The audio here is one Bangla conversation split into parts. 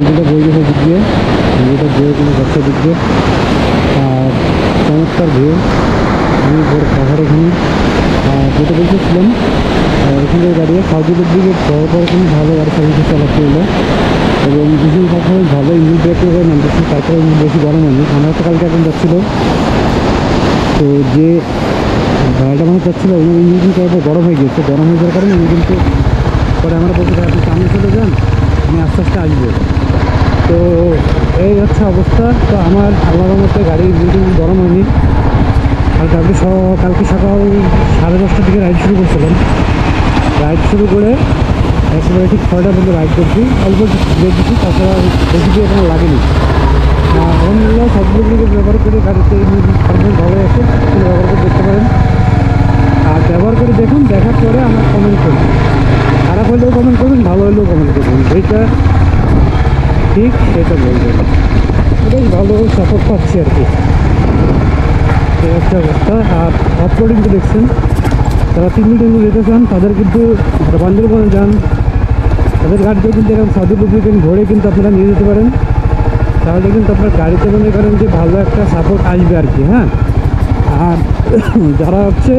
যেটা বই গেছে দিক দিয়ে, যেটা বয়ে কোনো যাচ্ছে দিক দিয়ে। আর চমৎকার ভিউ, আমি বড় পাহাড় এখানে। আর যেটা বলতেছিলাম, এখানে দাঁড়িয়ে সাউদিদের দিকে বড় বড় কোনো ভালো গাড়ি সার্ভিস চালাচ্ছে এগুলো, এবং ইঞ্জিন পারফরমেন্স ভালো, ইঞ্জিন ব্রেক করে নামতেছি, তারপরে বেশি গরম হয়নি। আমার তো কালকে এখন যাচ্ছিলো, তো যে গাড়িটা মানুষ যাচ্ছিলো ওই ইঞ্জিন কিন্তু একবার গরম হয়ে গিয়েছে। গরম হয়ে যাওয়ার কারণে আমি কিন্তু পরে আমরা বলছি আপনি সামনে চলে যান, আমি আস্তে আস্তে আসবো। তো এই হচ্ছে অবস্থা। তো আমার আল্লাহর মধ্যে গাড়ির ইঞ্জিন গরম হয়নি। আর কালকে সকাল 10:30টার দিকে রাইড শুরু করছিলাম। রাইড শুরু করে একেবারে ঠিক 6টা পর্যন্ত রাইড করছি, অল্প দেখেছি, তাছাড়া বেশি দিয়ে এখানে লাগেনি। আলহামদুলিল্লাহ সবগুলো ব্যবহার করে গাড়িতে পারফরমেন্স ভালো আছে, ব্যবহার করে দেখতে পারেন। আর ব্যবহার করে দেখুন, দেখার পরে আমার কমেন্ট করুন। খারাপ হলেও কমেন্ট করবেন, ভালো হলেও কমেন্ট করবেন, যেটা ঠিক সেটা বলবেন। বেশ ভালো সাপোর্ট পাচ্ছি আর কি, এই একটা অবস্থা। আর অফরোডিং তো দেখছেন, যারা 3 যেতে চান তাদের কিন্তু বান্দরবনে যান, তাদের গাড়িতেও কিন্তু এরকম সাউদি লুব্রিকেন্ট ভরে কিন্তু আপনারা নিয়ে যেতে পারেন। তাহলে কিন্তু আপনার গাড়িতে মনে করেন যে ভালো একটা সাপোর্ট আসবে আর কি। হ্যাঁ, আর যারা হচ্ছে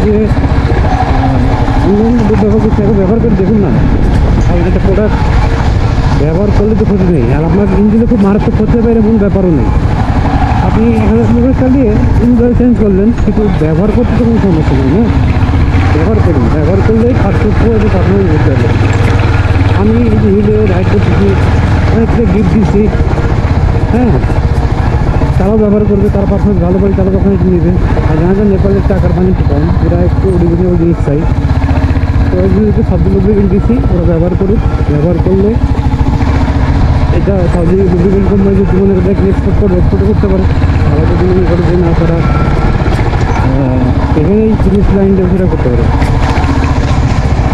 যে ব্যবহার করে দেখুন না, আর একটা প্রোডাক্ট ব্যবহার করলে তো ক্ষতি নেই। আর আপনার ইঞ্জিনে খুব মারাত্মক ক্ষতি হবে এমন ব্যাপারও নেই। আপনি 1000 কিলোমিটার চালিয়ে ইঞ্জিন চেঞ্জ করলেন, কিন্তু ব্যবহার করতে তো কোনো সমস্যা নেই। হ্যাঁ, ব্যবহার করুন, ব্যবহার করলেই পার্থক্য এবং পারফরমেন্স বুঝতে হবে। আমি এই যে হিলে রাইড করতেছি, অনেকটা গিফট দিচ্ছি। হ্যাঁ, তারাও ব্যবহার করবে, তারা পারফরমেন্স ভালো করে তারা পারফরমেন্স নেবে। আর জানা যায় নেপালের টাকার পানি একটু কম, এরা একটু রিজনেবল জিনিস চাই। তো ওই জিনিসকে সবজি লুব্রিকেন্ট দিচ্ছি, ওরা ব্যবহার করুক। ব্যবহার করলে এটা সবজি লুব্রিকেন্ট কোম্পানি যদি মনে করে এক্সপোর্ট করে এক্সপোর্টও করতে পারে। তারা যদি মনে করে যে না তারা এখানেই জিনিস লাইনটা সেটা করতে পারে,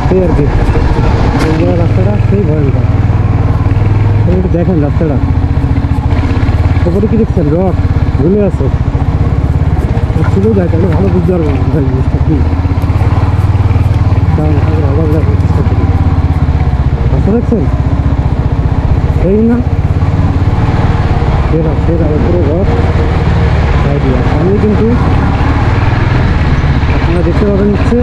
সেই আর কি। এই জায়গায় রাস্তাটা সেই ভয়ঙ্কর, একটু দেখেন রাস্তাটা। ওপরে কি দেখছেন, রক ঝুলে আছে। ছিল যায় তাহলে ভালো বুঝতে পারবো জিনিসটা কি, কারণ ভালো চেষ্টা করি। রাস্তা দেখছেন সেই না, সেরা সেরা ওপরে রক আইডিয়া। সামনে কিন্তু আপনারা দেখতে পাবেন হচ্ছে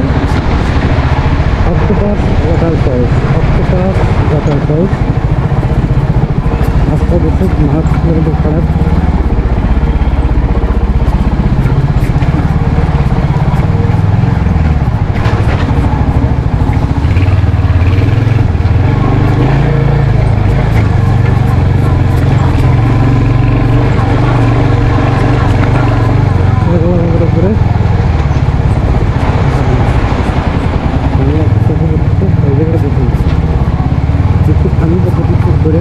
অক্টোপাস ওয়াটারফলস, অক্টোপাস ওয়াটারফলস। রাস্তা দেখে মাছ কিন্তু খারাপ। করে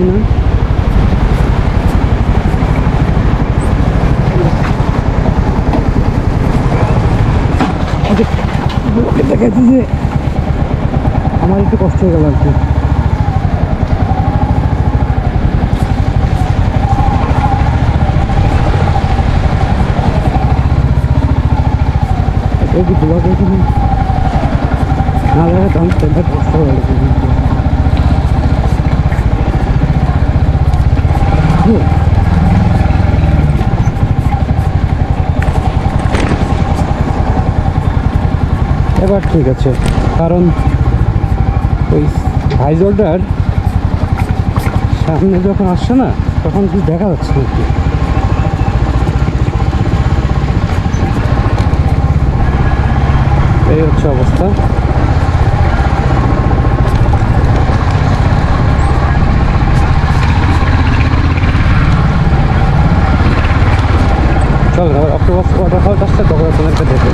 না দেখাচ্ছি যে আমার একটু কষ্ট হয়ে গেল আর কি। ব্লগ এখানে না লাগে দাম সেটা কষ্ট হয়ে গেছে। এবার ঠিক আছে, কারণ ওই ভাইজলটার সামনে যখন আসছে না তখন কি দেখা যাচ্ছে না কি। এই হচ্ছে অবস্থা। চল অক্টোপাস ওয়াটারফলস আসছে, তখন আপনাদেরকে দেখে